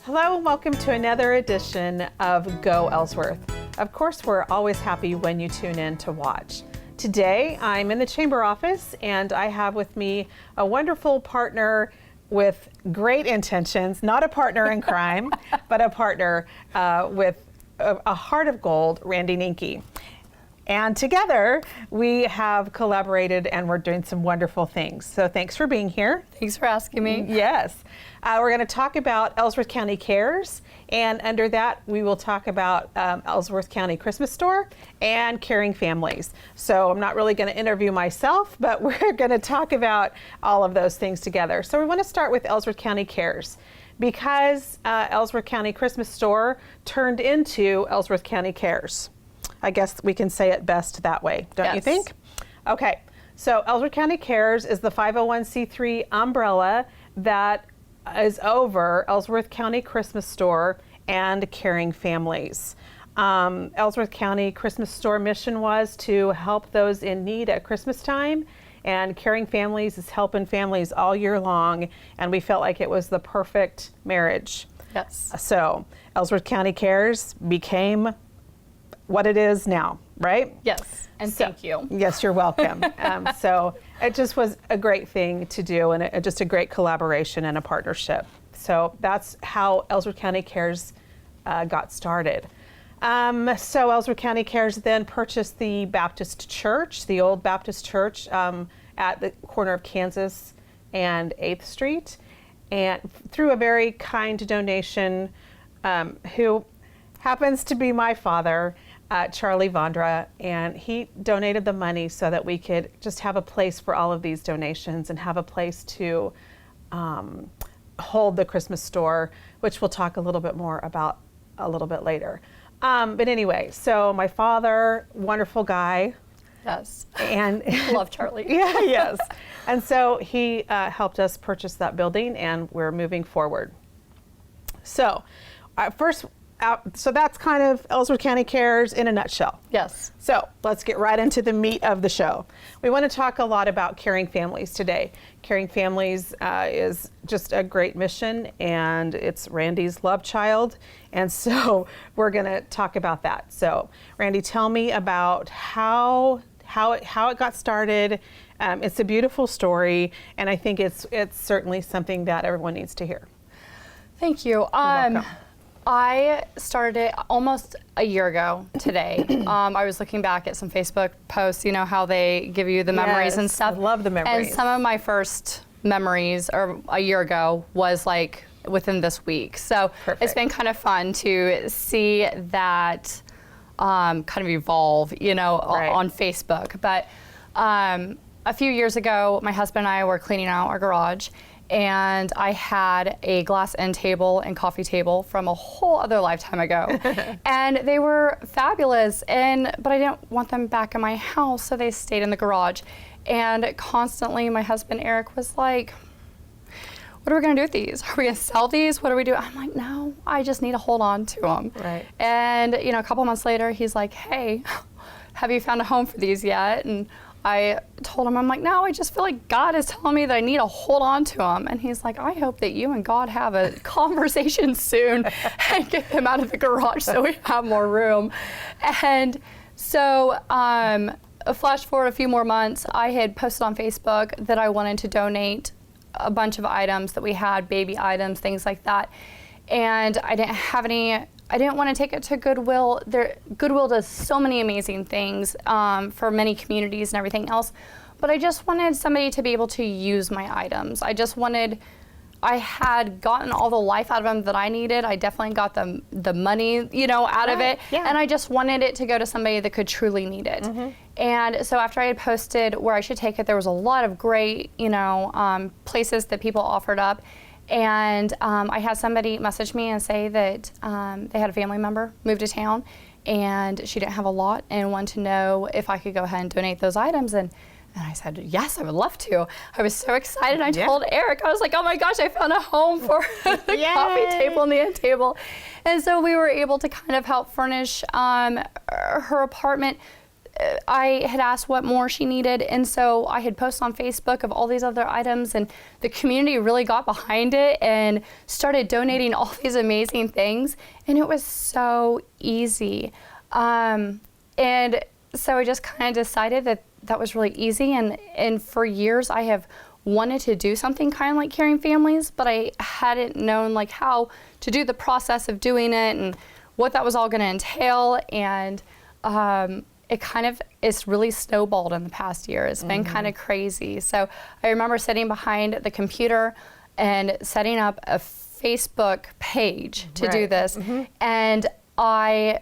Hello and welcome to another edition of Go Ellsworth. Of course, we're always happy when you tune in to watch. Today, I'm in the chamber office and I have with me a wonderful partner with great intentions, not a partner in crime, but a partner with a heart of gold, Randi Nienke. And together, we have collaborated and we're doing some wonderful things. So thanks for being here. Thanks for asking me. Yes. We're going to talk about Ellsworth County Cares, and under that, we will talk about Ellsworth County Christmas Store and caring families. So I'm not really going to interview myself, but we're going to talk about all of those things together. So we want to start with Ellsworth County Cares, because Ellsworth County Christmas Store turned into Ellsworth County Cares. I guess we can say it best that way, don't you think? Okay, so Ellsworth County Cares is the 501c3 umbrella that is over Ellsworth County Christmas Store and caring families. Ellsworth County Christmas Store mission was to help those in need at Christmas time, and caring families is helping families all year long, and we felt like it was the perfect marriage. Yes. So Ellsworth County Cares became what it is now, right? Yes, and thank you. Yes, you're welcome. So it just was a great thing to do, and just a great collaboration and a partnership. So that's how Ellsworth County Cares got started. So Ellsworth County Cares then purchased the Baptist Church, the old Baptist Church at the corner of Kansas and 8th Street, and through a very kind donation who happens to be my father, Charlie Vondra, and he donated the money so that we could just have a place for all of these donations and have a place to hold the Christmas store, which we'll talk a little bit more about a little bit later. But anyway, so my father, wonderful guy. Yes. And love Charlie. Yeah, yes. And so he helped us purchase that building, and we're moving forward. So so that's kind of Ellsworth County Cares in a nutshell. Yes. So let's get right into the meat of the show. We want to talk a lot about caring families today. Caring families is just a great mission, and it's Randi's love child. And so we're going to talk about that. So Randi, tell me about how it got started. It's a beautiful story, and I think it's certainly something that everyone needs to hear. Thank you. You're welcome. I started it almost a year ago today. I was looking back at some Facebook posts, you know, how they give you the memories and stuff. I love the memories. And some of my first memories, or a year ago, was like within this week. So Perfect. It's been kind of fun to see that kind of evolve, you know, on Facebook. But a few years ago, my husband and I were cleaning out our garage, and I had a glass end table and coffee table from a whole other lifetime ago. And they were fabulous, but I didn't want them back in my house, so they stayed in the garage. And constantly my husband Eric was like, what are we gonna do with these? Are we gonna sell these? What do we do? I'm like, no, I just need to hold on to them. Right. And you know, a couple months later, he's like, hey, have you found a home for these yet? And I told him, I'm like, no, I just feel like God is telling me that I need to hold on to them. And he's like, I hope that you and God have a conversation soon and get them out of the garage so we have more room. And so flash forward a few more months, I had posted on Facebook that I wanted to donate a bunch of items that we had, baby items, things like that. And I didn't want to take it to Goodwill. Goodwill does so many amazing things for many communities and everything else, but I just wanted somebody to be able to use my items. I had gotten all the life out of them that I needed. I definitely got the money, you know, out of it, and I just wanted it to go to somebody that could truly need it. Mm-hmm. And so after I had posted where I should take it, there was a lot of great, you know, places that people offered up. And I had somebody message me and say that they had a family member move to town, and she didn't have a lot and wanted to know if I could go ahead and donate those items. And I said, yes, I would love to. I was so excited. I told Eric, I was like, oh my gosh, I found a home for the coffee table and the end table. And so we were able to kind of help furnish her apartment I had asked what more she needed, and so I had posted on Facebook of all these other items, and the community really got behind it and started donating all these amazing things, and it was so easy. And so I just kind of decided that that was really easy, and for years I have wanted to do something kind of like Caring Families, but I hadn't known like how to do the process of doing it and what that was all going to entail, and it's really snowballed in the past year. It's been kind of crazy. So I remember sitting behind the computer and setting up a Facebook page to do this. And I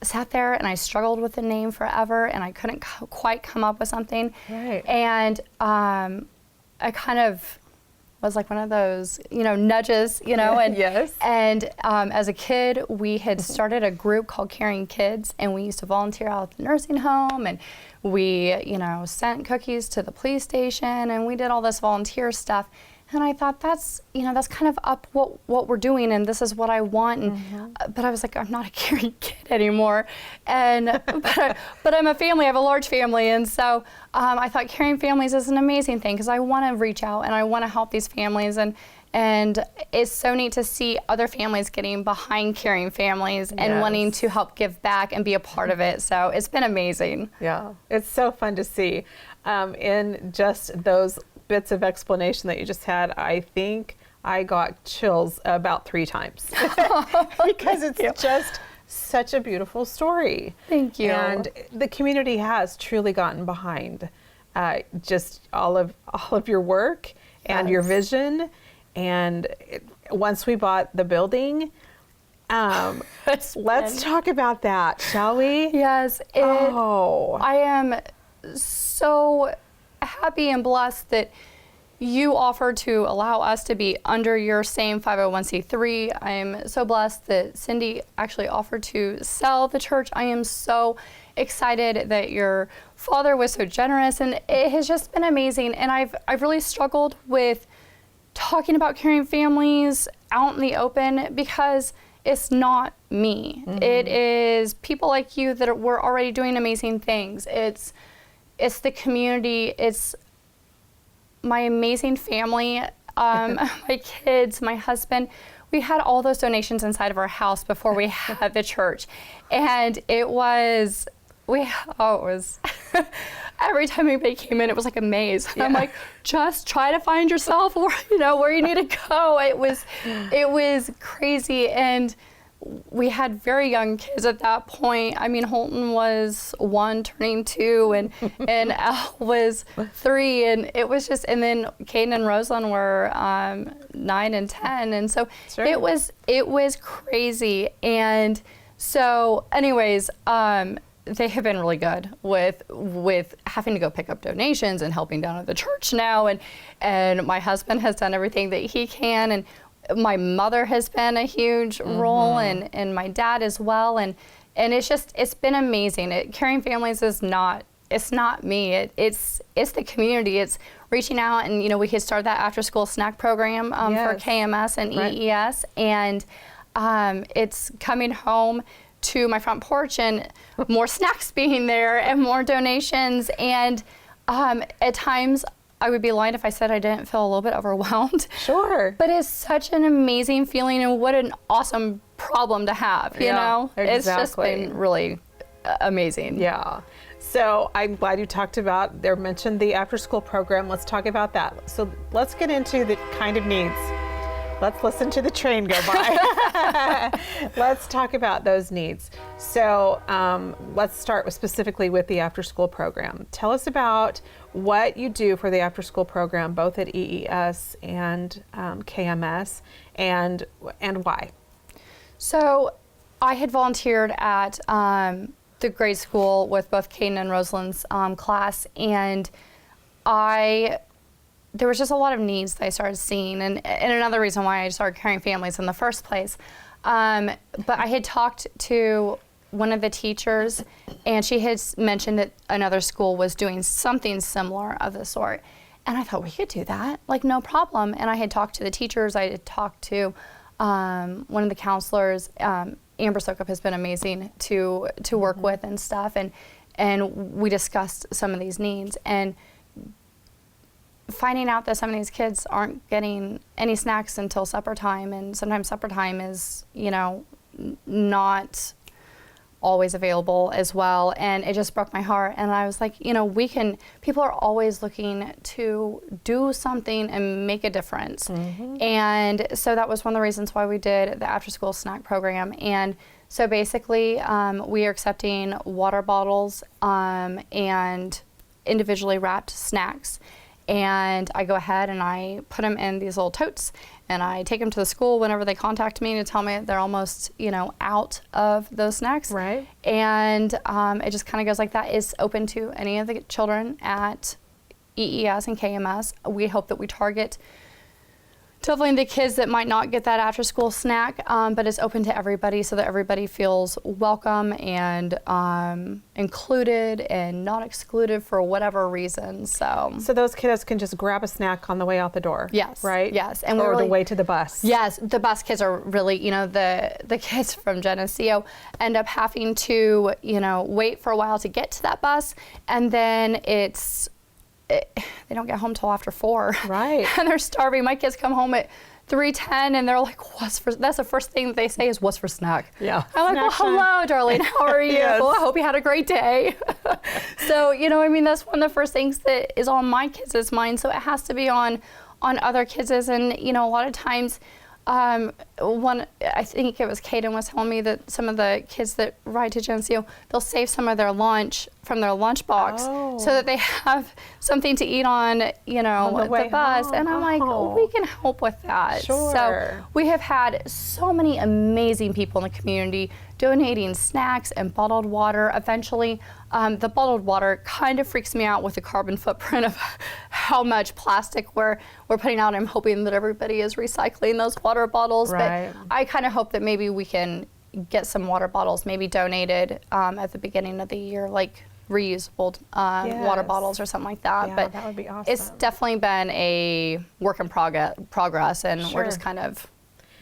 sat there and I struggled with the name forever, and I couldn't quite come up with something. And I kind of was like one of those, nudges, and Yes. And as a kid, we had started a group called Caring Kids, and we used to volunteer out at the nursing home, and we, sent cookies to the police station, and we did all this volunteer stuff. And I thought that's kind of up what we're doing, and this is what I want. And but I was like, I'm not a caring kid anymore, and but I'm a family. I have a large family, and so I thought Caring Families is an amazing thing because I want to reach out and I want to help these families, and it's so neat to see other families getting behind Caring Families and wanting to help give back and be a part of it. So it's been amazing. Yeah, it's so fun to see. In just those bits of explanation that you just had, I think I got chills about 3 times because it's just such a beautiful story. Thank you. And the community has truly gotten behind just all of your work and your vision. And once we bought the building, let's talk about that, shall we? Yes. I am so happy and blessed that you offered to allow us to be under your same 501c3. I am so blessed that Cindy actually offered to sell the church. I am so excited that your father was so generous, and it has just been amazing. And I've really struggled with talking about Caring Families out in the open because it's not me. It is people like you that were already doing amazing things. It's the community. It's my amazing family, my kids, my husband. We had all those donations inside of our house before we had the church, and it was every time anybody came in, it was like a maze. Yeah. I'm like, just try to find yourself where you need to go. It was crazy, and we had very young kids at that point. I mean, Holton was 1 turning 2, and Elle was 3, and it was just, and then Caden and Rosalind were 9 and 10, and so it was crazy. And so, anyways, they have been really good with having to go pick up donations and helping down at the church now, and my husband has done everything that he can, and my mother has been a huge role, and my dad as well, and it's been amazing. Caring Families is not me. It's the community. It's reaching out, and we could start that after school snack program for KMS and EES, and it's coming home to my front porch and more snacks being there and more donations, and at times I would be lying if I said I didn't feel a little bit overwhelmed. Sure. But it's such an amazing feeling, and what an awesome problem to have, you know? Exactly. It's just been really amazing. Yeah. So I'm glad you mentioned the after school program. Let's talk about that. So let's get into the kind of needs. Let's listen to the train go by. Let's talk about those needs. So let's start specifically with the after-school program. Tell us about what you do for the after-school program, both at EES and KMS, and why. So I had volunteered at the grade school with both Caden and Rosalind's class, and there was just a lot of needs that I started seeing, and another reason why I started Caring Families in the first place. But I had talked to one of the teachers, and she had mentioned that another school was doing something similar of the sort. And I thought, we could do that, like no problem. And I had talked to the teachers, I had talked to one of the counselors. Amber Sokup has been amazing to work with and stuff. and we discussed some of these needs, and finding out that some of these kids aren't getting any snacks until supper time, and sometimes supper time is, not always available as well, and it just broke my heart. And I was like, people are always looking to do something and make a difference. And so that was one of the reasons why we did the after school snack program. And so basically we are accepting water bottles and individually wrapped snacks. And I go ahead and I put them in these little totes, and I take them to the school whenever they contact me to tell me they're almost, out of those snacks. Right. And it just kind of goes like that. It's open to any of the children at EES and KMS. We hope that we target definitely the kids that might not get that after school snack, but it's open to everybody so that everybody feels welcome and included and not excluded for whatever reason. So those kiddos can just grab a snack on the way out the door. Yes. Right? Yes. And or the way to the bus. Yes. The bus kids are really, the kids from Geneseo end up having to, wait for a while to get to that bus, and then they don't get home till after 4. Right. And they're starving. My kids come home at 3:10 and they're like, that's the first thing that they say is, what's for snack? Yeah. I'm like, well, hello, darling. How are you? Yes. Well, I hope you had a great day. So, that's one of the first things that is on my kids' mind. So it has to be on other kids'. And, a lot of times, I think it was Kaden was telling me that some of the kids that ride to Geneseo, they'll save some of their lunch from their lunch box so that they have something to eat on, the bus. home. And I'm like, we can help with that. Sure. So we have had so many amazing people in the community donating snacks and bottled water. Eventually, the bottled water kind of freaks me out with the carbon footprint of how much plastic we're putting out. I'm hoping that everybody is recycling those water bottles. Right. But I kind of hope that maybe we can get some water bottles maybe donated at the beginning of the year, like reusable water bottles or something like that. Yeah, but that would be awesome. It's definitely been a work in progress, and Sure. we're just kind of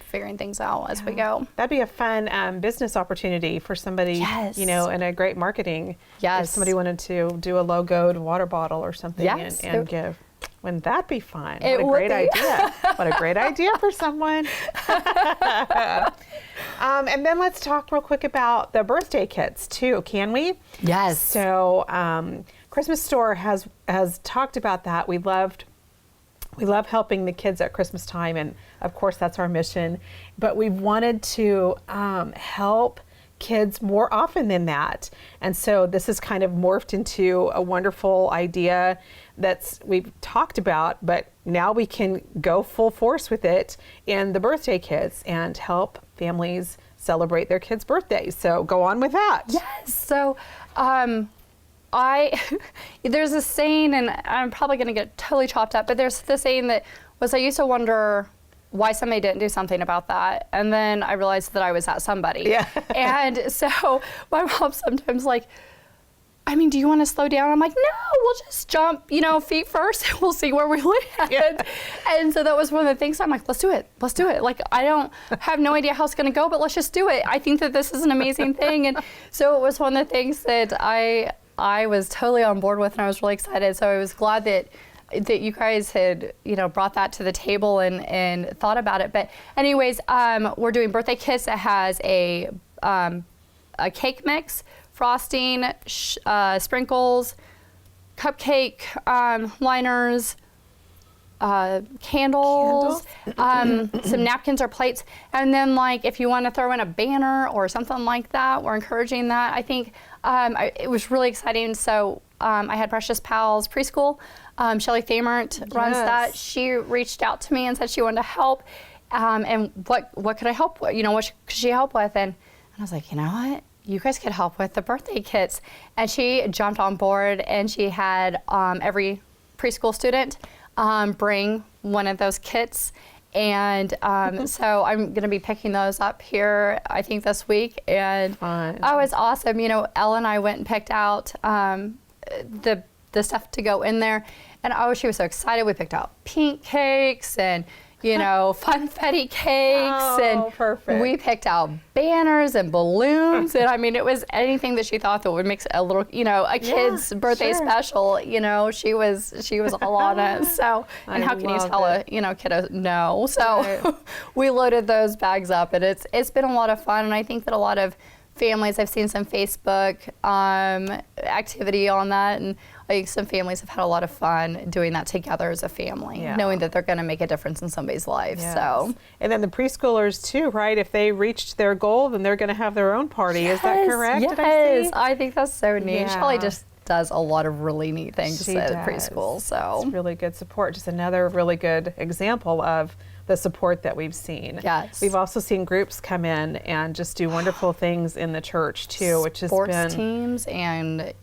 figuring things out as we go. That'd be a fun business opportunity for somebody, Yes. and a great marketing. Yes. If somebody wanted to do a logoed water bottle or something Yes. and give. Wouldn't that be fun? It What a would great be. idea. What a great idea for someone. And then let's talk real quick about the birthday kits too, can we? Yes. So Christmas Store has talked about that. We love helping the kids at Christmas time, and of course that's our mission, but we've wanted to help kids more often than that. And so this has kind of morphed into a wonderful idea we've talked about, but now we can go full force with it in the birthday kits and help families celebrate their kids' birthdays. So go on with that. Yes. So there's a saying, and I'm probably going to get totally chopped up, but there's the saying that was, I used to wonder why somebody didn't do something about that. And then I realized that I was that somebody. Yeah. And so my mom's sometimes like, do you want to slow down? I'm like, no, we'll just jump, feet first, and we'll see where we land. Yeah. And so that was one of the things. I'm like, let's do it. Like, I don't have no idea how it's going to go, but let's just do it. I think that this is an amazing thing. And so it was one of the things that I was totally on board with, and I was really excited. So I was glad that you guys had, brought that to the table and thought about it. But anyways, we're doing birthday kits that has a cake mix, frosting, sprinkles, cupcake liners, candles, some napkins or plates. And then, like, if you want to throw in a banner or something like that, we're encouraging that. I think it was really exciting. So I had Precious Pals Preschool. Shelly Thamert runs that. She reached out to me and said she wanted to help. And what could I help with? What could she help with? And I was like, you know what? You guys could help with the birthday kits. And she jumped on board, and she had every preschool student bring one of those kits. And so I'm going to be picking those up here, I think, this week. And Fun. Oh, it's awesome. Elle and I went and picked out the stuff to go in there. And she was so excited. We picked out pink cakes and, funfetti cakes, and perfect. we picked out banners and balloons, and I mean, it was anything that she thought that would make a little, a kid's birthday special. She was all on it. So, and how can you tell a kiddo no? So, we loaded those bags up, and it's been a lot of fun, and I think that a lot of families, I've seen some Facebook activity on that, and I think some families have had a lot of fun doing that together as a family, knowing that they're going to make a difference in somebody's life. Yes. So, and then the preschoolers too, right? If they reached their goal, then they're going to have their own party. Is that correct? Yes, Did I see? I think that's so neat. Yeah. Shelly just does a lot of really neat things She at does. preschool. So It's really good support. Just another really good example of the support that we've seen. Yes. We've also seen groups come in and just do wonderful things in the church too, which has sports been teams and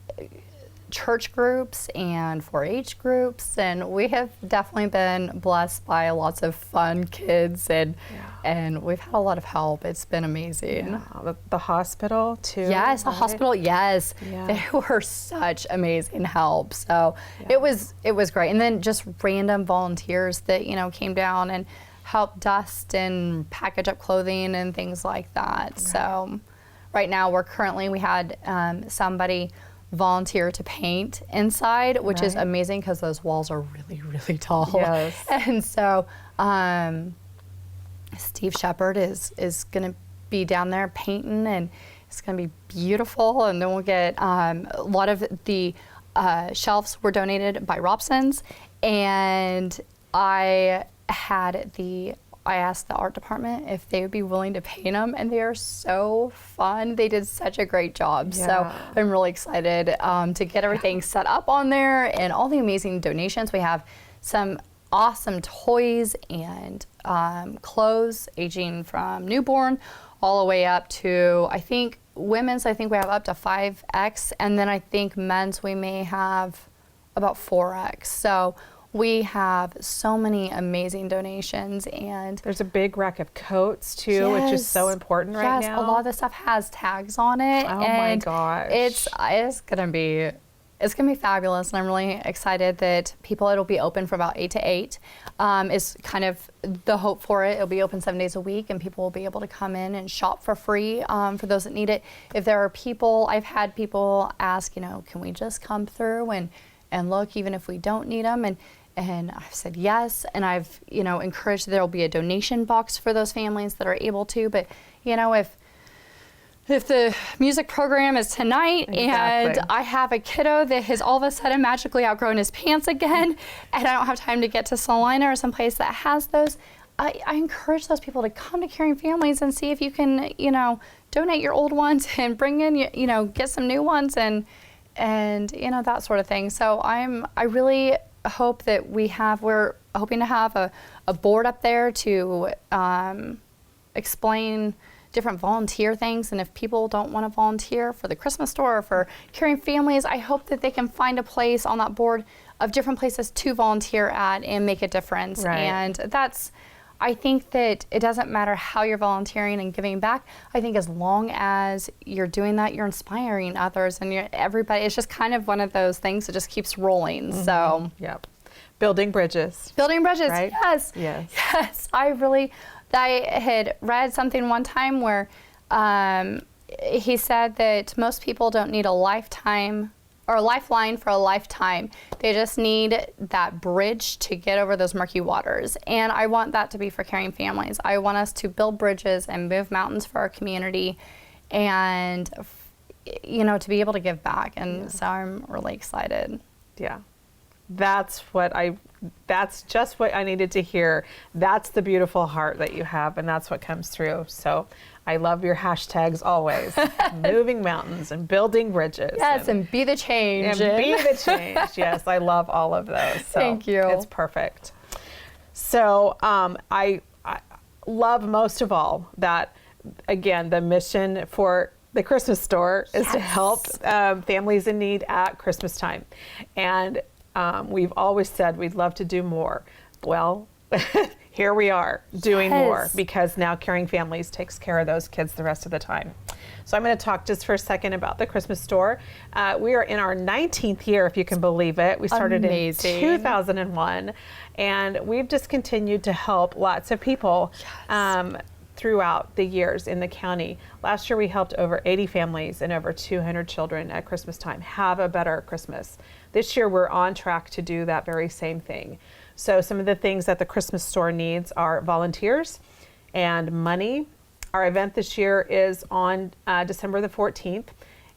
church groups and 4-H groups, and we have definitely been blessed by lots of fun kids, and we've had a lot of help. It's been amazing. Yeah. The hospital too. Yes, the right? hospital. Yes, Yeah. they were such amazing help. So it was great, and then just random volunteers that came down and helped dust and package up clothing and things like that. Right. So right now we had somebody volunteer to paint inside, which is amazing because those walls are really, really tall. Yes. And so Steve Shepard is going to be down there painting, and it's going to be beautiful. And then we'll get a lot of the shelves were donated by Robson's, and I asked the art department if they would be willing to paint them, and they are so fun. They did such a great job. Yeah. So I'm really excited to get everything set up on there, and all the amazing donations. We have some awesome toys and clothes, aging from newborn all the way up to, I think, women's, we have up to 5X, and then I think men's we may have about 4X. So we have so many amazing donations, and there's a big rack of coats too, which is so important right now. Yes, a lot of the stuff has tags on it. Oh and my gosh. It's gonna be fabulous, and I'm really excited that it'll be open for about 8 to 8. Is kind of the hope for it. It'll be open 7 days a week, and people will be able to come in and shop for free for those that need it. If there are people, I've had people ask, can we just come through and look even if we don't need them? And I've said yes, and I've encouraged that there will be a donation box for those families that are able to. But if the music program is tonight and I have a kiddo that has all of a sudden magically outgrown his pants again, and I don't have time to get to Salina or someplace that has those, I encourage those people to come to Caring Families and see if you can donate your old ones and bring in get some new ones and that sort of thing. So I really hope that we're hoping to have a board up there to explain different volunteer things, and if people don't want to volunteer for the Christmas store or for Caring Families, I hope that they can find a place on that board of different places to volunteer at and make a difference. Right. And I think that it doesn't matter how you're volunteering and giving back. I think as long as you're doing that, you're inspiring others, and everybody. It's just kind of one of those things that just keeps rolling. Mm-hmm. So, building bridges. Building bridges. Right? Yes. Yes. Yes. I had read something one time where he said that most people don't need a lifetime or a lifeline for a lifetime. They just need that bridge to get over those murky waters. And I want that to be for Caring Families. I want us to build bridges and move mountains for our community, and to be able to give back. And so I'm really excited. Yeah. That's just what I needed to hear. That's the beautiful heart that you have, and that's what comes through. So I love your hashtags always. Moving mountains and building bridges. Yes, and be the change. And be the change. Yes, I love all of those. So thank you. It's perfect. So I love most of all that, again, the mission for the Christmas store is to help families in need at Christmas time. And we've always said we'd love to do more. Well, here we are doing more Yes. because now Caring Families takes care of those kids the rest of the time. So I'm going to talk just for a second about the Christmas store. We are in our 19th year, if you can believe it. We started Amazing. in 2001, and we've just continued to help lots of people throughout the years in the county. Last year we helped over 80 families and over 200 children at Christmas time have a better Christmas. This year we're on track to do that very same thing. So some of the things that the Christmas store needs are volunteers and money. Our event this year is on December the 14th.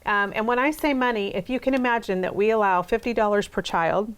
And when I say money, if you can imagine that we allow $50 per child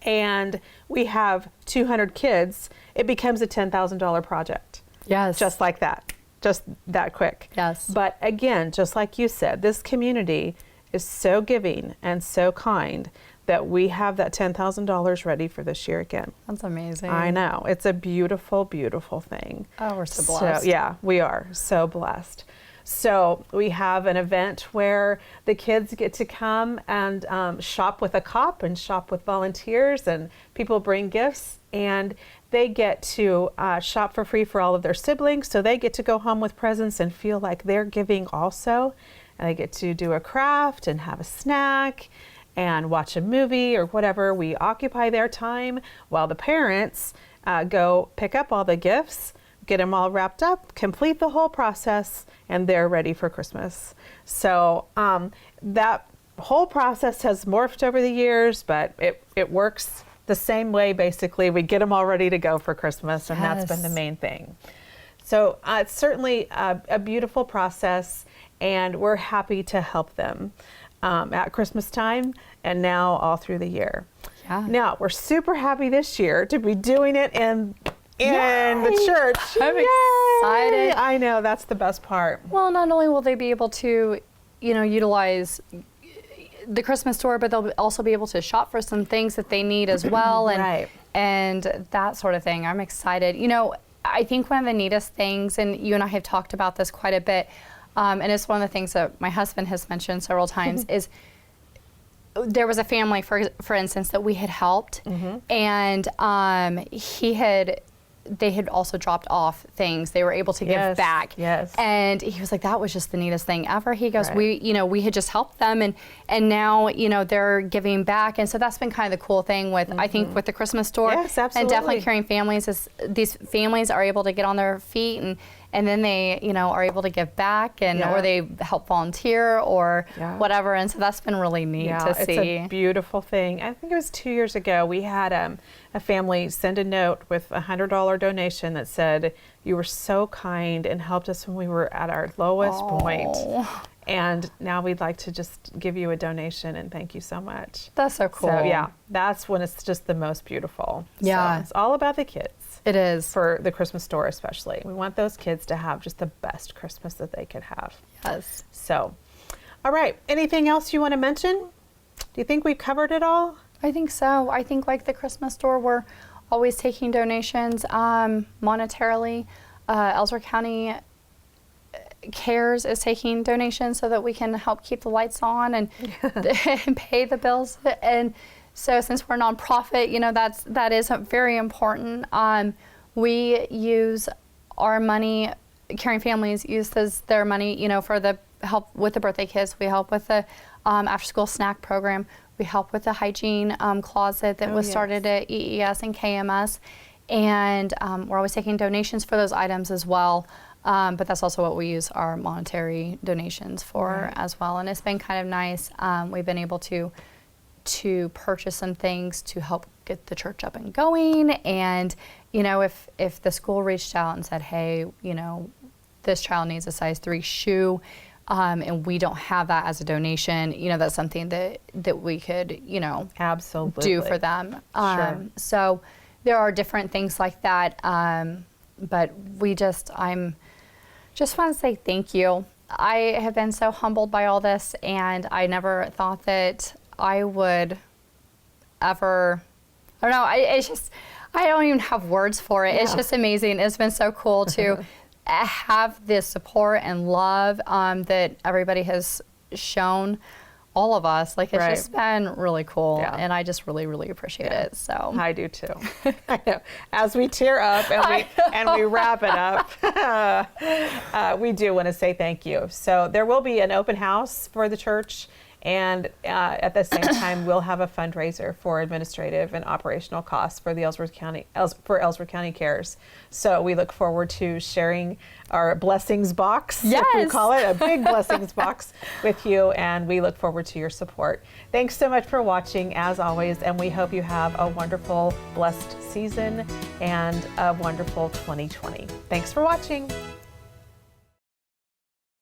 and we have 200 kids, it becomes a $10,000 project. Yes. Just like that. Just that quick. Yes. But again, just like you said, this community is so giving and so kind that we have that $10,000 ready for this year again. That's amazing. I know. It's a beautiful, beautiful thing. Oh, we're so blessed. So, yeah, we are so blessed. So we have an event where the kids get to come and shop with a cop and shop with volunteers, and people bring gifts, and they get to shop for free for all of their siblings. So they get to go home with presents and feel like they're giving also. And they get to do a craft and have a snack and watch a movie or whatever. We occupy their time while the parents go pick up all the gifts, get them all wrapped up, complete the whole process, and they're ready for Christmas. So that whole process has morphed over the years, but it works the same way. Basically, we get them all ready to go for Christmas, and that's been the main thing. So it's certainly a beautiful process, and we're happy to help them at Christmas time and now all through the year. Yeah. Now, we're super happy this year to be doing it in the church. I'm Yay! excited. I know, that's the best part. Well, not only will they be able to, utilize the Christmas store, but they'll also be able to shop for some things that they need as well, and Right. and that sort of thing. I'm excited. I think one of the neatest things, and you and I have talked about this quite a bit, and it's one of the things that my husband has mentioned several times, is there was a family, for instance, that we had helped, and they had also dropped off things they were able to give back. Yes. And he was like, that was just the neatest thing ever. He goes, Right. we had just helped them, and now, they're giving back. And so that's been kind of the cool thing with, I think, with the Christmas store. Yes, and definitely absolutely. Caring Families is these families are able to get on their feet, and then they, are able to give back, and Yeah. or they help volunteer or Yeah. whatever. And so that's been really neat to it's see. a beautiful thing. I think it was 2 years ago, we had a family send a note with a $100 donation that said, "You were so kind and helped us when we were at our lowest point. And now we'd like to just give you a donation and thank you so much." That's so cool. So yeah, that's when it's just the most beautiful. Yeah. So it's all about the kids. It is. For the Christmas store especially. We want those kids to have just the best Christmas that they could have. Yes. So, all right, anything else you want to mention? Do you think we've covered it all? I think so. I think like the Christmas store, we're always taking donations monetarily. Ellsworth County Cares is taking donations so that we can help keep the lights on and pay the bills. And so since we're a nonprofit, that is very important. We use our money, Caring Families uses their money, for the help with the birthday kids. We help with the after-school snack program. We help with the hygiene closet that was started at EES and KMS. And we're always taking donations for those items as well. But that's also what we use our monetary donations for as well. And it's been kind of nice. We've been able to purchase some things to help get the church up and going. And, if the school reached out and said, hey, this child needs a size 3 shoe, and we don't have that as a donation, that's something that we could, Absolutely do for them. Sure. So there are different things like that. But I'm just want to say thank you. I have been so humbled by all this, and I never thought that I would ever, I don't know, I don't even have words for it. Yeah. It's just amazing. It's been so cool to have this support and love that everybody has shown all of us. Like, it's Right. just been really cool. Yeah. And I just really, really appreciate it. So I do too. I know. As we tear up and we wrap it up, we do want to say thank you. So there will be an open house for the church, and at the same time, we'll have a fundraiser for administrative and operational costs for the Ellsworth County Cares. So we look forward to sharing our blessings box, if we Yes. call it, a big blessings box with you, and we look forward to your support. Thanks so much for watching, as always, and we hope you have a wonderful, blessed season and a wonderful 2020. Thanks for watching.